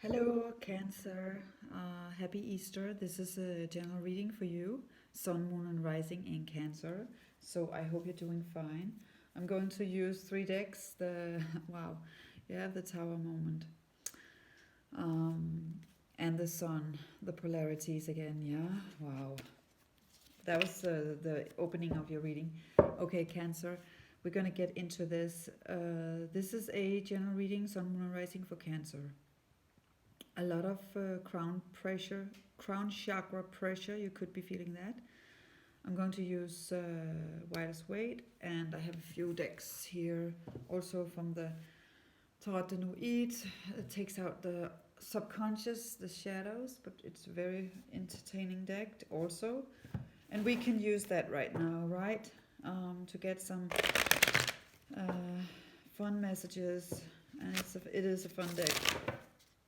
Hello, Cancer. Happy Easter. This is a general reading for you, Sun, Moon, and Rising in Cancer. So I hope you're doing fine. I'm going to use three decks. Wow, you have the Tower moment, um, and the Sun, the polarities again. Yeah, wow. That was the opening of your reading. Okay, Cancer. We're gonna get into this. This is a general reading, Sun, Moon, and Rising for Cancer. A lot of crown pressure, crown chakra pressure. You could be feeling that. I'm going to use Widest Weight, and I have a few decks here also from the Tarot de Nuit. It takes out the subconscious, the shadows, but it's a very entertaining deck also. And we can use that right now, right? To get some uh, fun messages, and it is a fun deck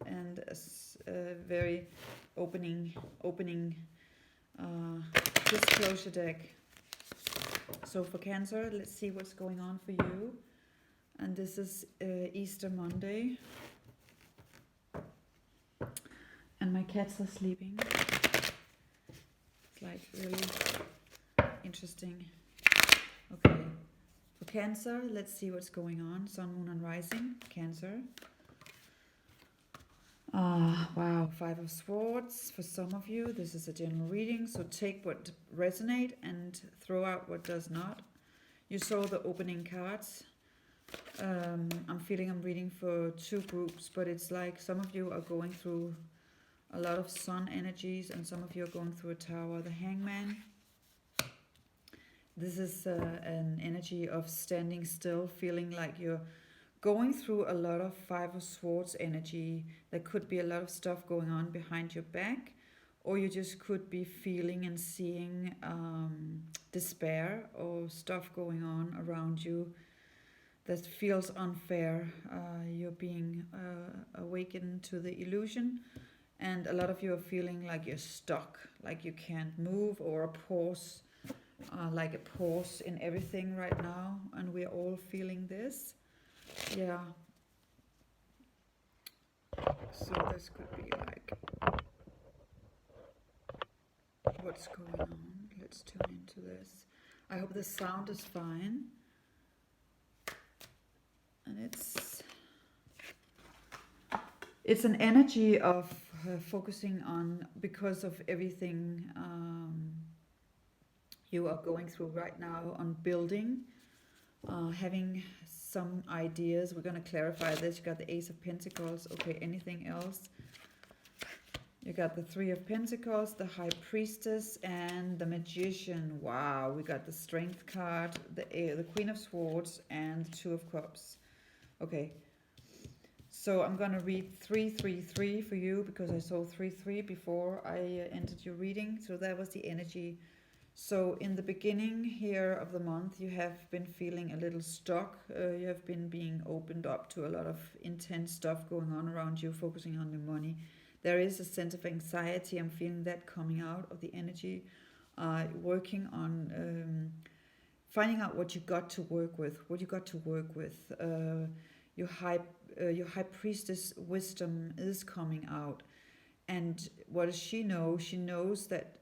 and a very opening uh, disclosure deck. So for Cancer, let's see what's going on for you. And this is Easter Monday, and my cats are sleeping. It's like really interesting. Okay, for Cancer, let's see what's going on. Sun, Moon, and Rising, Cancer. Wow, Five of Swords. For some of you, this is a general reading, so take what resonate and throw out what does not. You saw the opening cards. I'm feeling I'm reading for two groups, but it's like some of you are going through a lot of sun energies and some of you are going through a Tower. The Hangman. This is an energy of standing still, feeling like you're going through a lot of Five of Swords energy. There could be a lot of stuff going on behind your back, or you just could be feeling and seeing despair or stuff going on around you that feels unfair. You're being awakened to the illusion, and a lot of you are feeling like you're stuck, like you can't move, or a pause, like a pause in everything right now, and we're all feeling this. Yeah. So this could be like, what's going on? Let's tune into this. I hope the sound is fine. And it's an energy of focusing on, because of everything you are going through right now, on building, having some ideas. We're going to clarify this. You got the Ace of Pentacles. Okay, anything else? You got the Three of Pentacles, the High Priestess, and the Magician. Wow, we got the Strength card, the Queen of Swords, and the Two of Cups. Okay, so I'm gonna read 333 for you because I saw 33 before I entered your reading. So that was the energy. So in the beginning here of the month, you have been feeling a little stuck. You have been being opened up to a lot of intense stuff going on around you, focusing on your money. There is a sense of anxiety. I'm feeling that coming out of the energy. Working on finding out what you got to work with. What you got to work with. Your high priestess wisdom is coming out, and what does she know? She knows that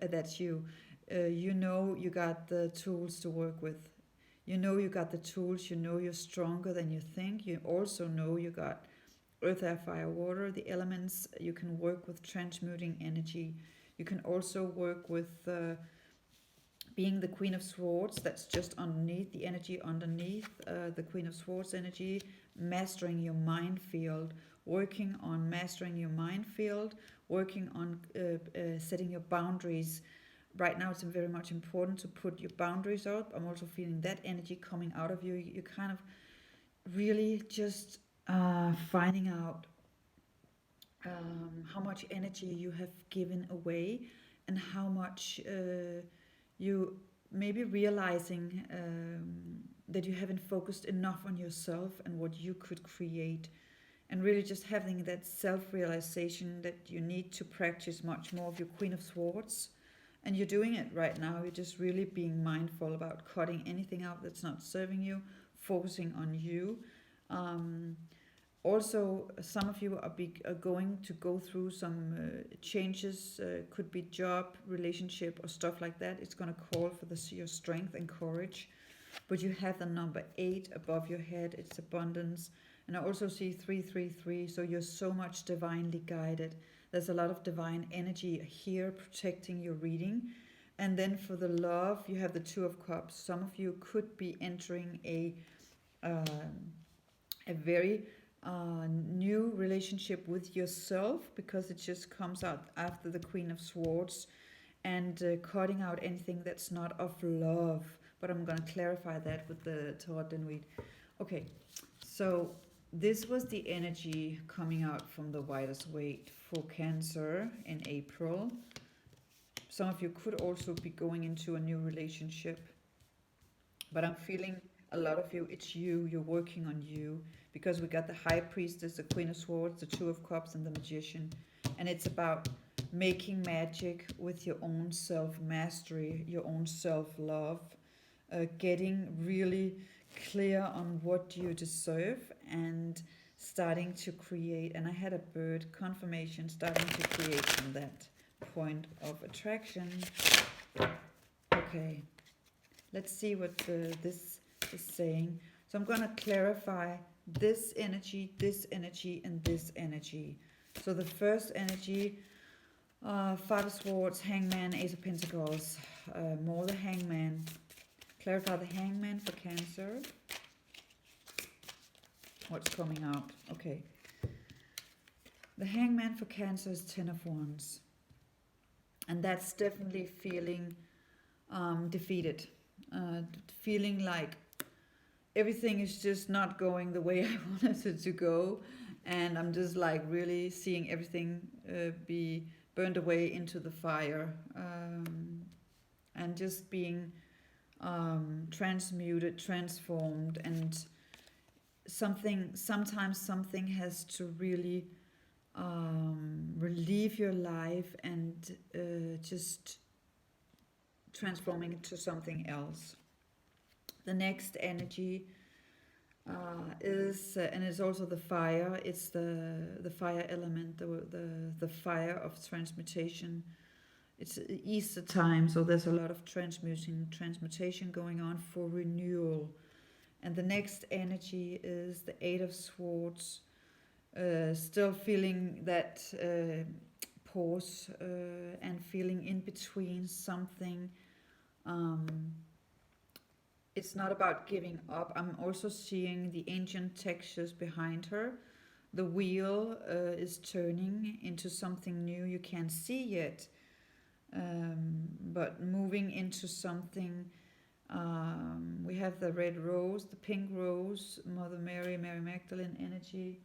that's you. You know you got the tools to work with. You know you got the tools. You know you're stronger than you think. You also know you got earth, air, fire, water, the elements. You can work with transmuting energy. You can also work with being the Queen of Swords. That's just underneath, the energy underneath the Queen of Swords energy. Mastering your mind field. Working on mastering your mind field. Working on setting your boundaries. Right now it's very much important to put your boundaries up. I'm also feeling that energy coming out of you. You kind of really just finding out how much energy you have given away, and how much you maybe realizing that you haven't focused enough on yourself and what you could create, and really just having that self-realization that you need to practice much more of your Queen of Swords. And you're doing it right now. You're just really being mindful about cutting anything out that's not serving you, focusing on you. Um, Also, some of you are going to go through some changes, could be job, relationship, or stuff like that. It's going to call for your strength and courage. But you have the number 8 above your head, it's abundance. And I also see 333, so you're so much divinely guided. There's a lot of divine energy here protecting your reading. And then for the love, you have the 2 of Cups. Some of you could be entering a very new relationship with yourself, because it just comes out after the Queen of Swords, and cutting out anything that's not of love. But I'm going to clarify that with the Tarot de Nuit. Okay, so this was the energy coming out from the Widest Weight for Cancer in April. Some of you could also be going into a new relationship, but I'm feeling a lot of you, it's you, you're working on you, because we got the High Priestess, the Queen of Swords, the 2 of Cups, and the Magician. And it's about making magic with your own self-mastery, your own self-love, getting really clear on what you deserve and starting to create. And I had a bird confirmation, starting to create from that point of attraction. Okay, let's see what this is saying. So I'm going to clarify this energy, and this energy. So the first energy, Five of Swords, Hangman, Ace of Pentacles, more the Hangman. Clarify the Hangman for Cancer. What's coming out? Okay. The Hangman for Cancer is 10 of Wands. And that's definitely feeling defeated. Feeling like everything is just not going the way I wanted it to go. And I'm just like really seeing everything be burned away into the fire. And just being transmuted, transformed, and sometimes something has to really relieve your life and just transforming into something else. The next energy is, and it's also the fire. It's the fire element, the fire of transmutation. It's Easter time, so there's a lot of transmutation going on for renewal. And the next energy is the 8 of Swords. Still feeling that pause and feeling in between something. It's not about giving up. I'm also seeing the ancient textures behind her. The wheel is turning into something new you can't see yet. But moving into something. We have the red rose, the pink rose, Mother Mary, Mary Magdalene energy.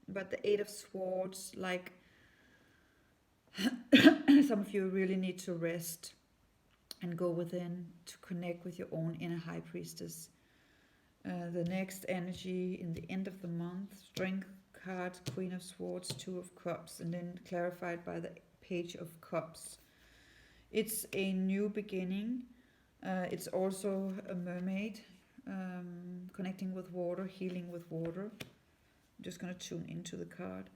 But the 8 of Swords, like some of you really need to rest and go within to connect with your own inner High Priestess. The next energy in the end of the month, Strength card, Queen of Swords, 2 of Cups, and then clarified by the Page of Cups. It's a new beginning. It's also a mermaid, connecting with water, healing with water. I'm just going to tune into the card.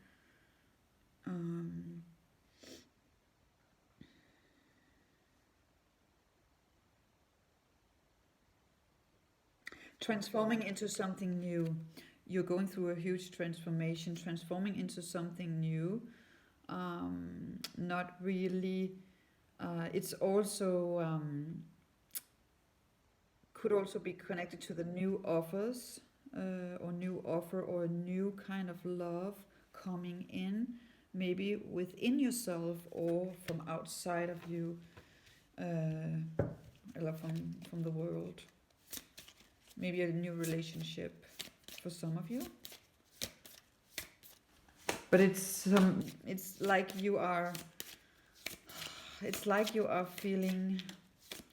Transforming into something new. You're going through a huge transformation, transforming into something new. Not really. It's also could also be connected to the new offers or new offer or a new kind of love coming in, maybe within yourself or from outside of you, or from the world. Maybe a new relationship for some of you. But it's like you are feeling,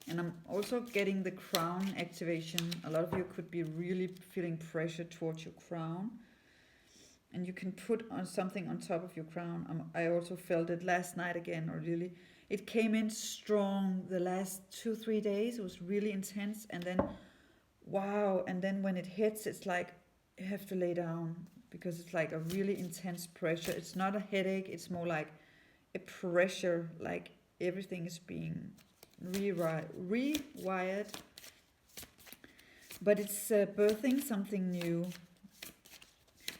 and I'm also getting the crown activation. A lot of you could be really feeling pressure towards your crown, and you can put on something on top of your crown. I also felt it last night again, or really it came in strong the last 2-3 days. It was really intense, and then wow. And then when it hits, it's like you have to lay down because it's like a really intense pressure. It's not a headache, it's more like a pressure, like everything is being rewired. But it's birthing something new.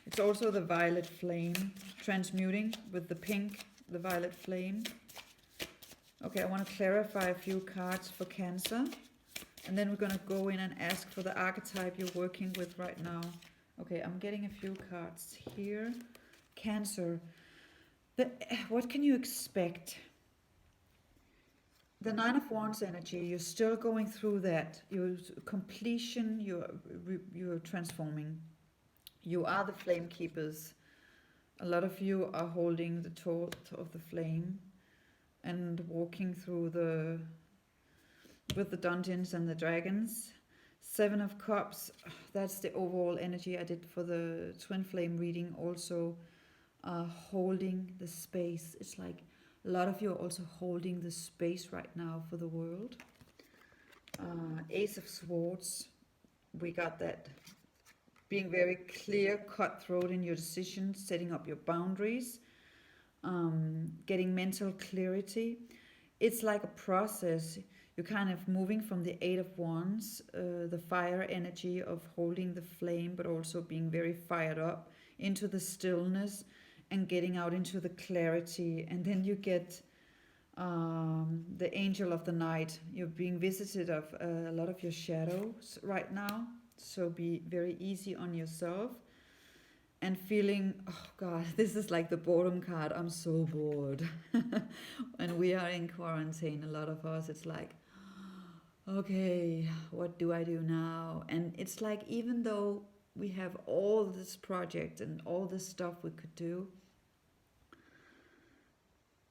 It's also the violet flame, transmuting with the pink, the violet flame. Okay, I want to clarify a few cards for Cancer. And then we're going to go in and ask for the archetype you're working with right now. Okay, I'm getting a few cards here. Cancer. What can you expect? The Nine of Wands energy, you're still going through that. Your completion, you're transforming. You are the flame keepers. A lot of you are holding the torch of the flame and walking through with the dungeons and the dragons. Seven of Cups, that's the overall energy I did for the twin flame reading. Also holding the space. It's like a lot of you are also holding the space right now for the world. Ace of Swords, we got that. Being very clear, cutthroat in your decisions, setting up your boundaries, getting mental clarity. It's like a process. You're kind of moving from the Eight of Wands, the fire energy of holding the flame, but also being very fired up, into the stillness and getting out into the clarity. And then you get the Angel of the Night. You're being visited of a lot of your shadows right now. So be very easy on yourself. And feeling, oh God, this is like the boredom card. I'm so bored. And we are in quarantine, a lot of us. It's like, okay, what do I do now? And it's like, even though we have all this project and all this stuff we could do,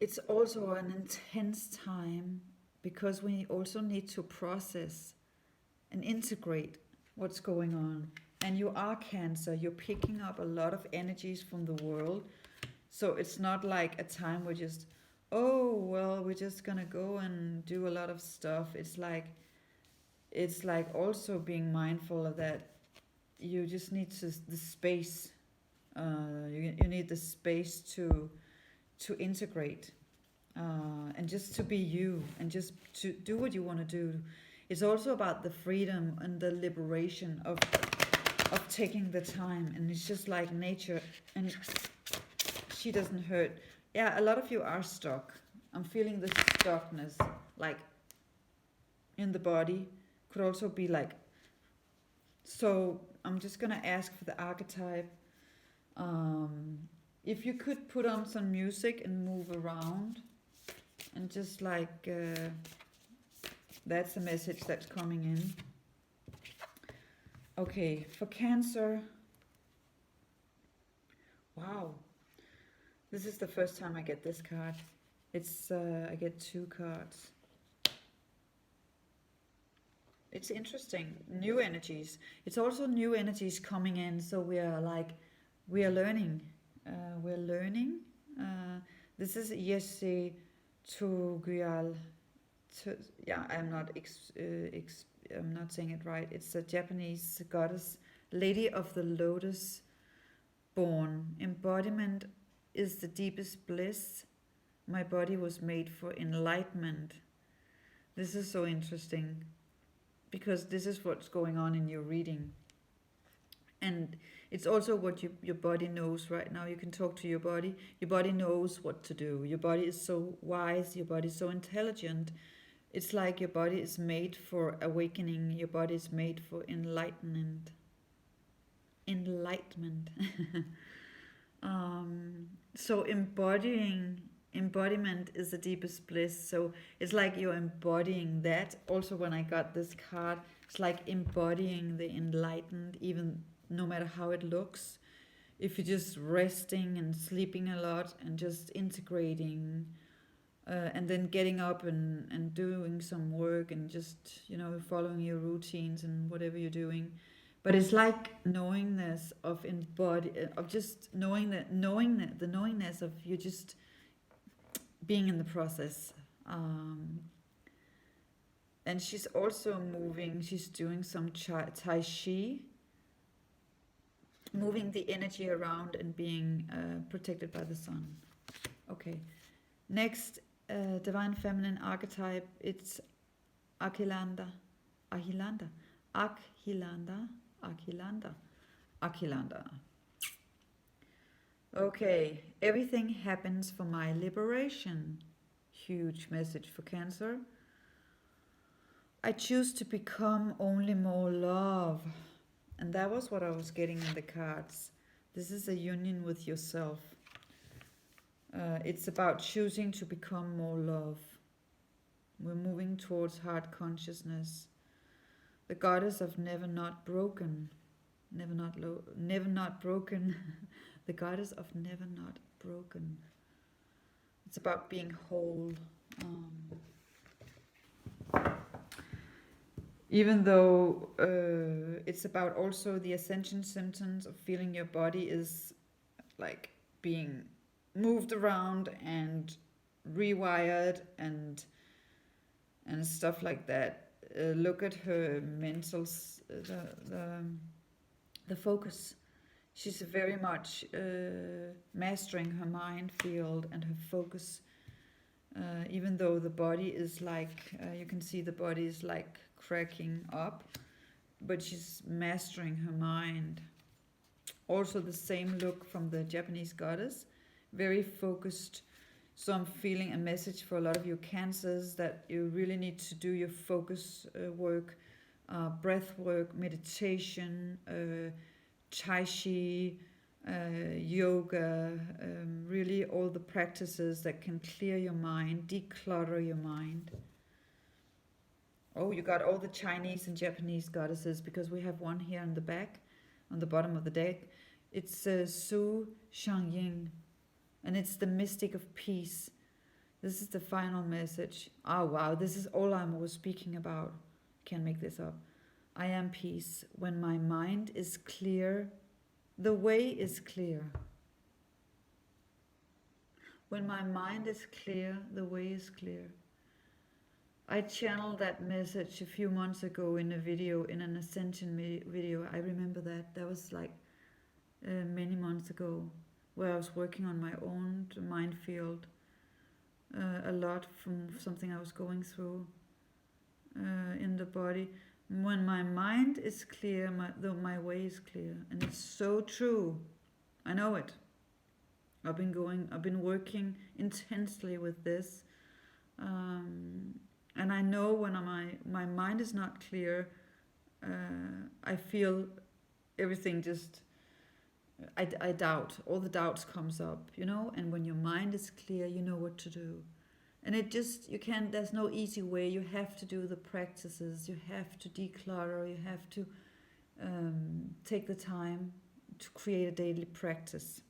it's also an intense time because we also need to process and integrate what's going on. And you are Cancer, you're picking up a lot of energies from the world. So it's not like a time where just, oh, well, we're just gonna go and do a lot of stuff. It's like also being mindful of that. You just need the space. You need the space to integrate and just to be you and just to do what you want to do. It's also about the freedom and the liberation of taking the time, and it's just like nature, and she doesn't hurt. Yeah, a lot of you are stuck. I'm feeling the stuckness, like in the body. Could also be like, so I'm just gonna ask for the archetype. If you could put on some music and move around, and just like that's the message that's coming in. Okay, for Cancer. Wow, this is the first time I get this card. It's I get two cards. It's interesting. New energies. It's also new energies coming in. So we are learning. We're learning. This is Yeshe Toguyal. Yeah, I'm not I'm not saying it right. It's a Japanese goddess, Lady of the Lotus born. Embodiment is the deepest bliss. My body was made for enlightenment. This is so interesting because this is what's going on in your reading. And it's also what your body knows right now. You can talk to your body. Your body knows what to do. Your body is so wise. Your body is so intelligent. It's like your body is made for awakening. Your body is made for enlightenment. So embodiment is the deepest bliss. So it's like you're embodying that. Also, when I got this card, it's like embodying the enlightened, even no matter how it looks. If you're just resting and sleeping a lot and just integrating, and then getting up and doing some work and just, following your routines and whatever you're doing. But it's like knowingness of just knowing that the knowingness of you just being in the process. And she's also moving, she's doing some Tai Chi, moving the energy around and being protected by the sun. Okay, next divine feminine archetype, it's Akhilanda. Ahilanda. Akhilanda. Akhilanda. Akhilanda. Okay, everything happens for my liberation. Huge message for Cancer. I choose to become only more love. And that was what I was getting in the cards. This is a union with yourself. It's about choosing to become more love. We're moving towards heart consciousness. The goddess of never not broken. Never not broken. The goddess of never not broken. It's about being whole. Even though it's about also the ascension symptoms of feeling your body is like being moved around and rewired and stuff like that. Look at her mental, the focus. She's very much mastering her mind field and her focus. Even though the body is like, you can see the body is like cracking up, but she's mastering her mind. Also the same look from the Japanese goddess, very focused. So I'm feeling a message for a lot of you Cancers that you really need to do your focus work, breath work, meditation, Tai Chi, yoga, really all the practices that can clear your mind, declutter your mind. Oh, you got all the Chinese and Japanese goddesses because we have one here on the back, on the bottom of the deck. It's Su Shangying, and it's the mystic of peace. This is the final message. Oh wow, this is all I was speaking about. Can't make this up. I am peace. When my mind is clear, the way is clear. When my mind is clear, the way is clear. I channeled that message a few months ago in a video, in an ascension video. I remember that. That was like many months ago, where I was working on my own mind field a lot from something I was going through in the body. When my mind is clear, my way is clear. And it's so true. I know it. I've been working intensely with this. And I know when my mind is not clear, I feel everything just, I doubt. All the doubts comes up, you know? And when your mind is clear, you know what to do. And it just, you can't, there's no easy way. You have to do the practices. You have to declutter. You have to take the time to create a daily practice.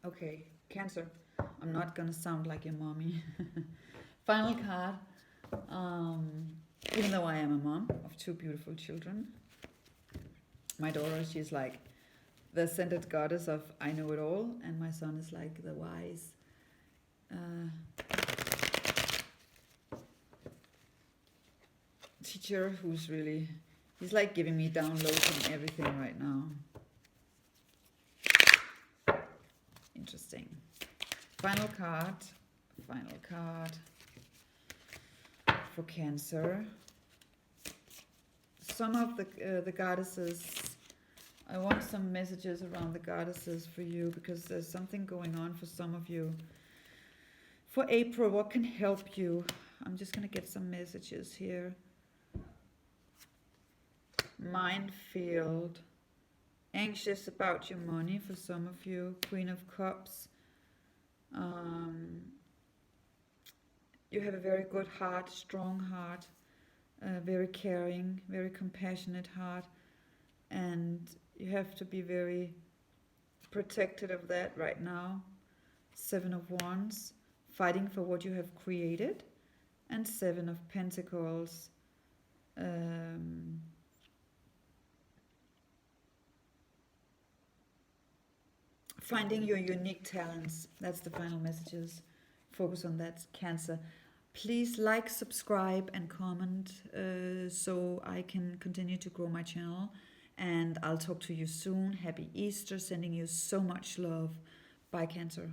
Okay, Cancer. I'm not going to sound like your mommy. Final card. Even though I am a mom of 2 beautiful children, my daughter, she's like the ascended goddess of I know it all, and my son is like the wise teacher who's really, he's like giving me downloads on everything right now. Interesting. Final card for Cancer. Some of the goddesses, I want some messages around the goddesses for you, because there's something going on for some of you. For April, what can help you? I'm just going to get some messages here. Minefield. Anxious about your money for some of you. Queen of Cups. You have a very good heart, strong heart, very caring, very compassionate heart, and you have to be very protected of that right now. 7 of Wands, fighting for what you have created, and 7 of Pentacles. Finding your unique talents. That's the final messages. Focus on that, Cancer. Please like, subscribe, and comment so I can continue to grow my channel. And I'll talk to you soon. Happy Easter. Sending you so much love. Bye, Cancer.